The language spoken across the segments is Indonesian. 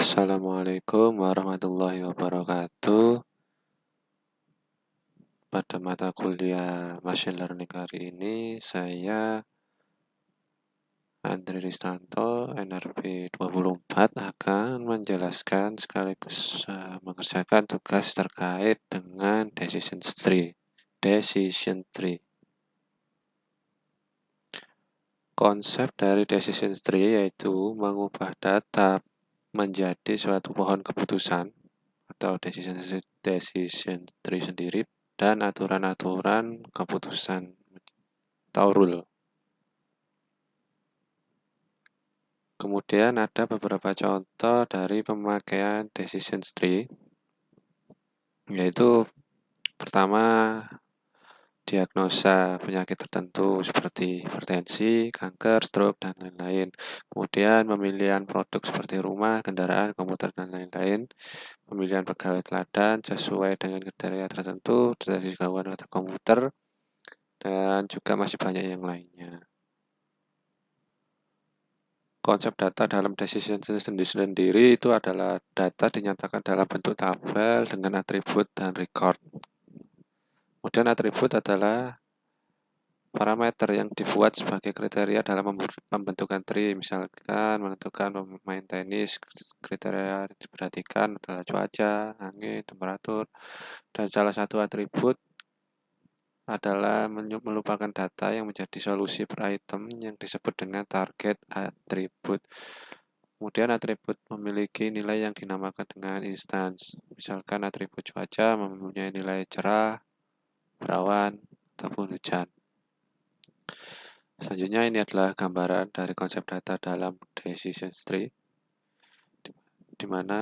Assalamualaikum warahmatullahi wabarakatuh. Pada mata kuliah Machine Learning hari ini, saya Andri Ristanto, NRP 24, akan menjelaskan sekaligus mengerjakan tugas terkait dengan Decision Tree. Konsep dari Decision Tree yaitu mengubah data menjadi suatu pohon keputusan atau decision tree sendiri dan aturan-aturan keputusan atau rule. Kemudian ada beberapa contoh dari pemakaian decision tree, yaitu pertama diagnosa penyakit tertentu seperti hipertensi, kanker, stroke, dan lain-lain. Kemudian pemilihan produk seperti rumah, kendaraan, komputer, dan lain-lain. Pemilihan pegawai teladan sesuai dengan kriteria tertentu, deteksi gangguan otak komputer, dan juga masih banyak yang lainnya. Konsep data dalam decision sendiri itu adalah data dinyatakan dalam bentuk tabel dengan atribut dan record. Kemudian atribut adalah parameter yang dibuat sebagai kriteria dalam pembentukan tree. Misalkan menentukan pemain tenis, kriteria yang diperhatikan adalah cuaca, angin, temperatur, dan salah satu atribut adalah merupakan data yang menjadi solusi per item yang disebut dengan target atribut. Kemudian atribut memiliki nilai yang dinamakan dengan instance. Misalkan atribut cuaca mempunyai nilai cerah, berawan, ataupun hujan. Selanjutnya ini adalah gambaran dari konsep data dalam decision tree, di mana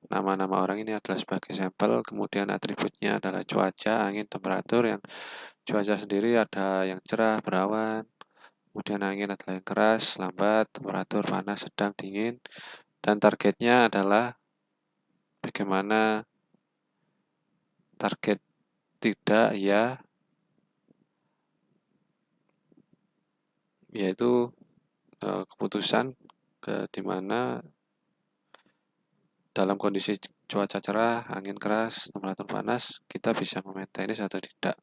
nama-nama orang ini adalah sebagai sampel, kemudian atributnya adalah cuaca, angin, temperatur. Yang cuaca sendiri ada yang cerah, berawan, kemudian angin adalah yang keras, lambat, temperatur panas, sedang, dingin, dan targetnya adalah bagaimana target tidak ya, yaitu keputusan di mana dalam kondisi cuaca cerah, angin keras, temperatur panas, kita bisa memaintain atau tidak.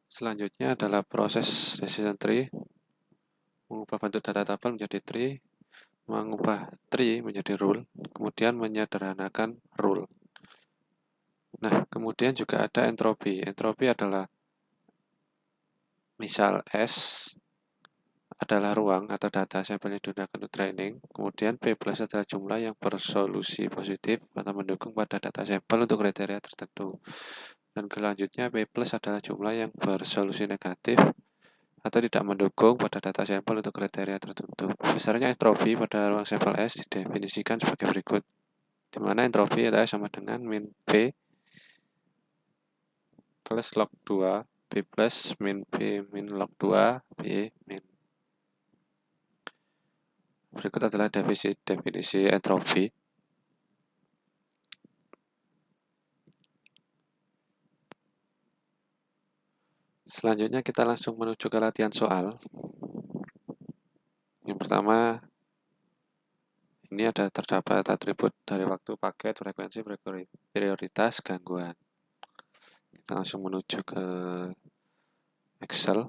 Selanjutnya adalah proses decision tree, mengubah bentuk data tabel menjadi tree, mengubah tree menjadi rule, kemudian menyederhanakan rule. Nah, kemudian juga ada entropi. Entropi adalah misal S adalah ruang atau data sampel yang digunakan untuk training, kemudian P plus adalah jumlah yang bersolusi positif atau mendukung pada data sampel untuk kriteria tertentu. Dan selanjutnya P plus adalah jumlah yang bersolusi negatif atau tidak mendukung pada data sampel untuk kriteria tertentu. Besarnya entropi pada ruang sampel S didefinisikan sebagai berikut, di mana entropi adalah sama dengan min P plus log 2 P plus min P min log 2 P min. Berikut adalah definisi entropi. Selanjutnya kita langsung menuju ke latihan soal. Yang pertama, ini ada terdapat atribut dari waktu, paket, frekuensi, prioritas, gangguan. Kita langsung menuju ke Excel.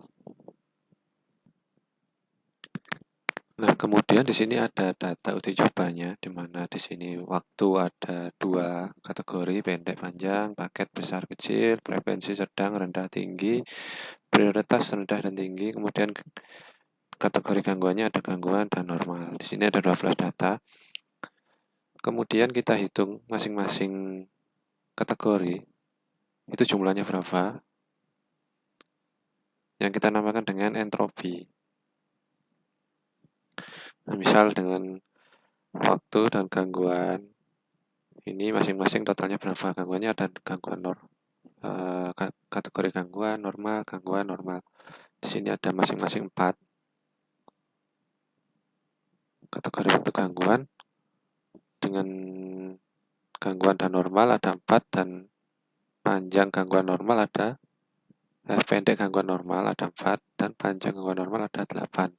Nah, kemudian di sini ada data uji cobanya, di mana di sini waktu ada 2 kategori, pendek, panjang, paket, besar, kecil, frekuensi, sedang, rendah, tinggi, prioritas, rendah, dan tinggi. Kemudian kategori gangguannya ada gangguan dan normal. Di sini ada 12 data. Kemudian kita hitung masing-masing kategori, itu jumlahnya berapa, yang kita namakan dengan entropi. Nah, misal dengan waktu dan gangguan, ini masing-masing totalnya berapa. Gangguannya ada gangguan kategori gangguan, normal, gangguan, normal. Di sini ada masing-masing 4. Kategori waktu gangguan dengan gangguan dan normal ada 4, dan panjang gangguan normal ada pendek gangguan normal ada 4, dan panjang gangguan normal ada 8.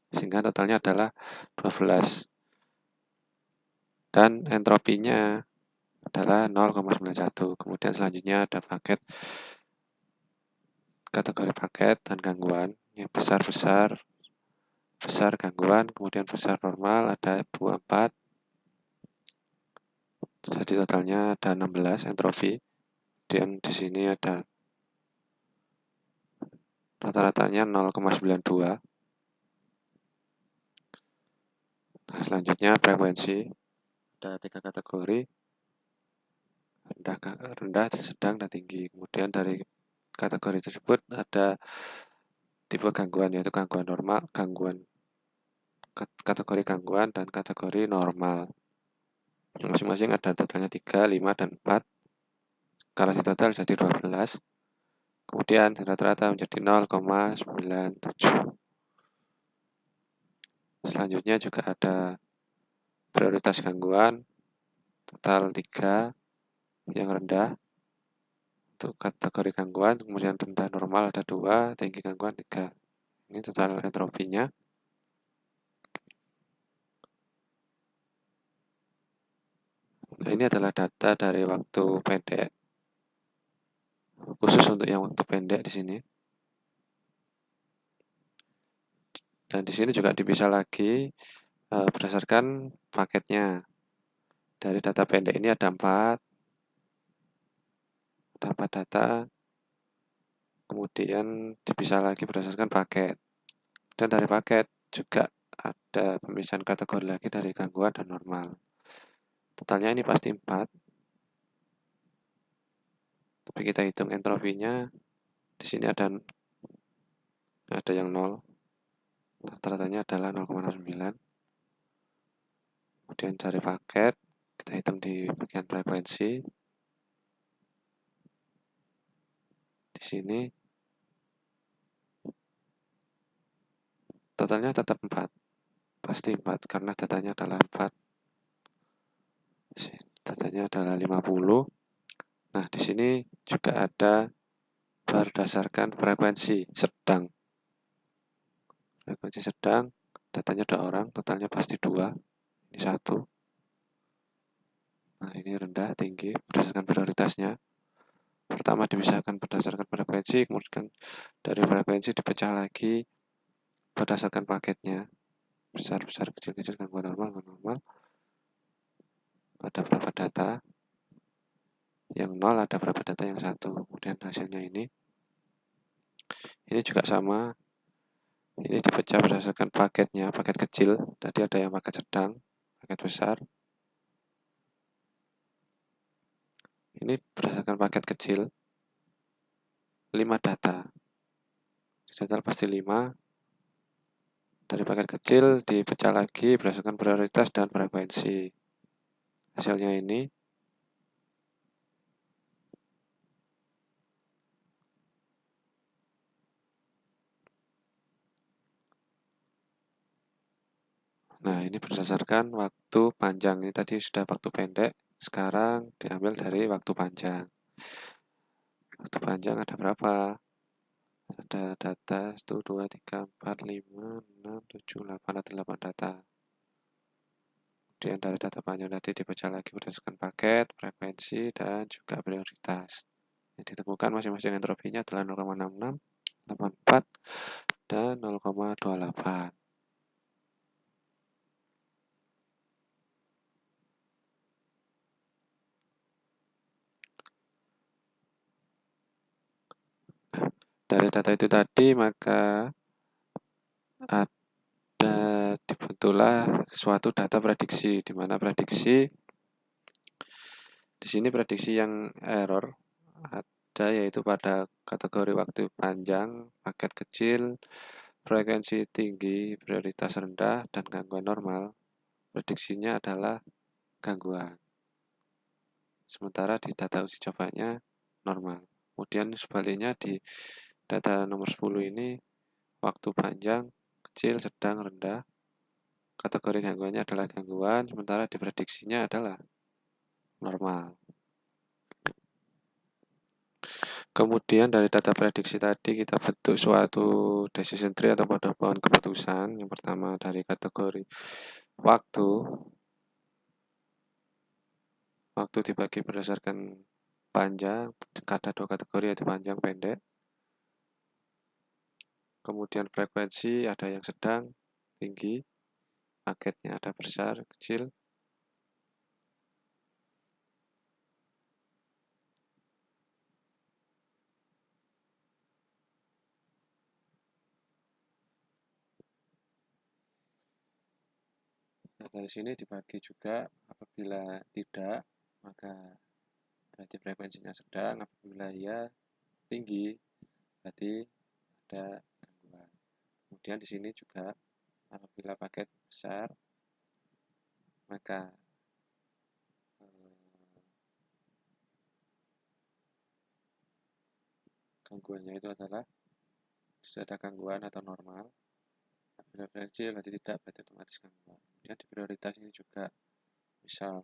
Sehingga totalnya adalah 12. dan entropinya adalah 0,91. Kemudian selanjutnya ada paket, kategori paket dan gangguan. Yang besar gangguan, kemudian besar normal ada 24. Jadi totalnya ada 16 entropi. Dan di sini ada rata-ratanya 0,92. Nah, selanjutnya frekuensi. Ada 3 kategori, rendah, sedang, dan tinggi. Kemudian dari kategori tersebut ada tipe gangguan, yaitu gangguan normal, kategori gangguan, dan kategori normal. Masing-masing ada totalnya 3, 5, dan 4. Kalau di total jadi 12. Kemudian rata-rata menjadi 0,97. Selanjutnya juga ada prioritas gangguan, total 3, yang rendah untuk kategori gangguan, kemudian rendah normal ada 2, tinggi gangguan 3. Ini total entropinya. Nah, ini adalah data dari waktu pendek, khusus untuk yang waktu pendek di sini. Dan di sini juga dipisah lagi berdasarkan paketnya. Dari data pendek ini ada 4 data, kemudian dipisah lagi berdasarkan paket. Dan dari paket juga ada pemisahan kategori lagi dari gangguan dan normal. Totalnya ini pasti 4. Tapi kita hitung entropinya. Di sini ada yang 0. Rata-ratanya adalah 0,09. Kemudian cari paket, kita hitung di bagian frekuensi. Di sini totalnya tetap 4. Pasti 4 karena datanya adalah 4. Datanya adalah 50. Nah, di sini juga ada berdasarkan frekuensi sedang. Frekuensi sedang, datanya ada orang, totalnya pasti 2. Ini 1. Nah, ini rendah, tinggi, berdasarkan prioritasnya. Pertama dipisahkan berdasarkan frekuensi, kemudian dari frekuensi dipecah lagi berdasarkan paketnya. Besar, kecil, gangguan normal. Ada berapa data? Yang 0 ada berapa data yang 1. Kemudian hasilnya ini. Ini juga sama. Ini dipecah berdasarkan paketnya, paket kecil. Tadi ada yang paket sedang, paket besar. Ini berdasarkan paket kecil. 5 data. Di total pasti 5. Dari paket kecil dipecah lagi berdasarkan prioritas dan frekuensi. Hasilnya ini. Nah, ini berdasarkan waktu panjang. Ini tadi sudah waktu pendek, sekarang diambil dari waktu panjang. Waktu panjang ada berapa? Ada data 1, 2, 3, 4, 5, 6, 7, 8, ada 8 data. Kemudian dari data panjang tadi dipecah lagi berdasarkan paket, frekuensi, dan juga prioritas. Yang ditemukan masing-masing entropinya adalah 0,66, 84, dan 0,28. Dari data itu tadi, maka ada dibentuklah suatu data prediksi, di mana prediksi di sini prediksi yang error ada, yaitu pada kategori waktu panjang, paket kecil, frekuensi tinggi, prioritas rendah, dan gangguan normal. Prediksinya adalah gangguan. Sementara di data uji cobanya normal. Kemudian sebaliknya di data nomor 10 ini, waktu panjang, kecil, sedang, rendah. Kategori gangguannya adalah gangguan, sementara diprediksinya adalah normal. Kemudian dari data prediksi tadi kita bentuk suatu decision tree atau pada pohon keputusan. Yang pertama dari kategori waktu. Waktu dibagi berdasarkan panjang, ada 2 kategori yaitu panjang, pendek. Kemudian frekuensi ada yang sedang, tinggi, paketnya ada besar, kecil. Nah, dari sini dibagi juga apabila tidak, maka berarti frekuensinya sedang, apabila ya tinggi, berarti ada gangguan. Kemudian di sini juga apabila paket besar, maka gangguannya itu adalah tidak ada gangguan atau normal. Apabila kecil berarti tidak, berarti otomatis gangguan. Kemudian di prioritas ini juga, misal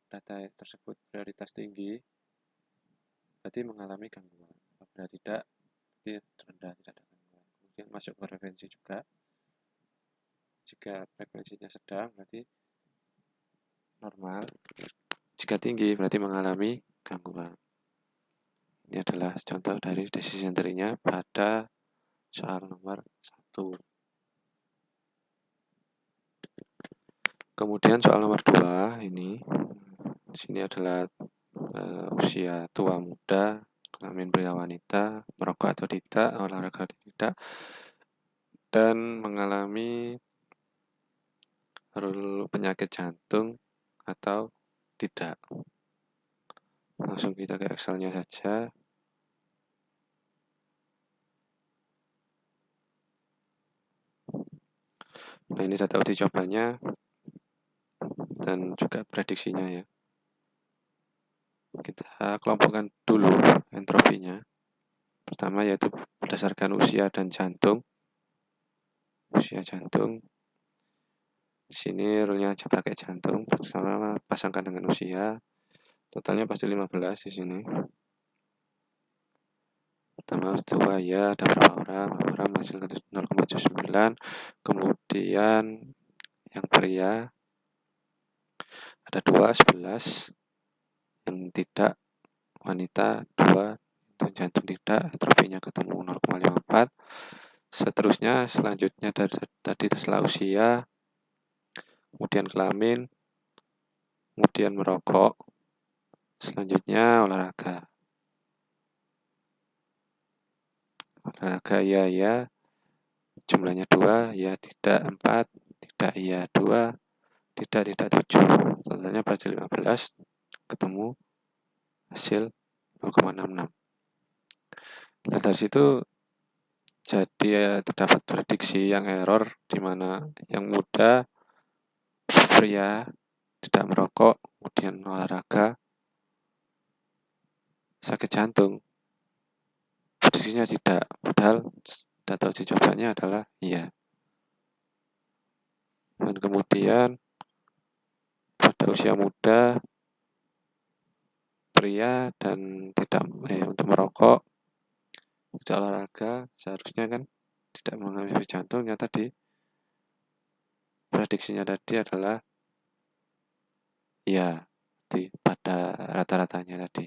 data tersebut prioritas tinggi, berarti mengalami gangguan. Apabila tidak, berarti rendah, tidak ada gangguan. Kemudian masuk ke frekuensi juga. Jika frekuensinya sedang, berarti normal. Jika tinggi, berarti mengalami gangguan. Ini adalah contoh dari decision tree-nya pada soal nomor 1. Kemudian soal nomor 2 ini, di sini adalah usia tua muda, kelamin pria wanita, merokok atau tidak, olahraga atau tidak, dan mengalami penyakit jantung atau tidak. Langsung kita ke Excel-nya saja. Nah, ini data uji cobanya dan juga prediksinya ya. Kita kelompokkan dulu entropinya. Pertama yaitu berdasarkan usia dan jantung. Usia jantung. Di sini rule-nya aja pakai jantung, sama pasangkan dengan usia. Totalnya pasti 15 di sini. Pertama tua ya, ada berapa orang menghasilkan 0,79. Kemudian yang pria ada 2, 11. Yang tidak, wanita 2, dan jantung tidak, entropinya ketemu 0,54. Seterusnya, selanjutnya dari tadi setelah usia, kemudian kelamin, kemudian merokok, selanjutnya olahraga. Olahraga ya, jumlahnya 2, ya tidak 4, tidak iya 2, tidak 7. Totalnya pasti 15, ketemu hasil 0,66. Nah, dari situ jadi terdapat prediksi yang error, di mana yang muda, pria, tidak merokok, kemudian olahraga, sakit jantung. Prediksinya tidak, padahal data uji cobanya adalah iya. Dan kemudian pada usia muda, pria dan tidak untuk merokok, tidak olahraga, seharusnya kan tidak mengalami sakit jantung. Ternyata di prediksinya tadi adalah iya pada rata-ratanya tadi.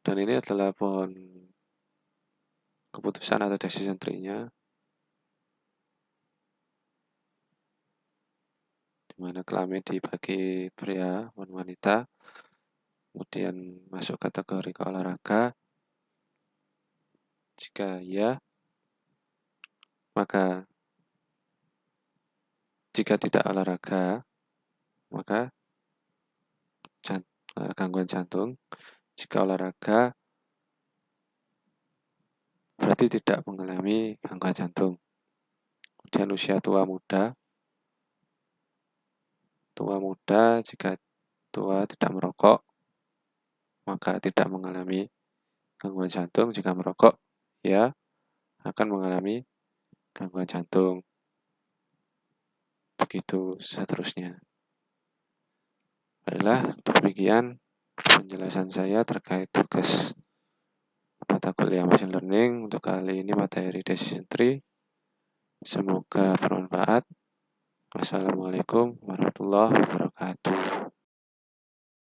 Dan ini adalah pohon keputusan atau decision tree-nya, di mana kelamin dibagi pria dan wanita, kemudian masuk kategori olahraga. Jika ya, maka jika tidak olahraga, maka gangguan jantung. Jika olahraga, berarti tidak mengalami gangguan jantung. Kemudian usia tua muda, jika tua tidak merokok, maka tidak mengalami gangguan jantung. Jika merokok, ya akan mengalami gangguan jantung. Begitu seterusnya. Baiklah, demikian penjelasan saya terkait tugas mata kuliah Machine Learning untuk kali ini materi Decision Tree. Semoga bermanfaat. Wassalamualaikum warahmatullahi wabarakatuh. warahmatullahi wabarakatuh.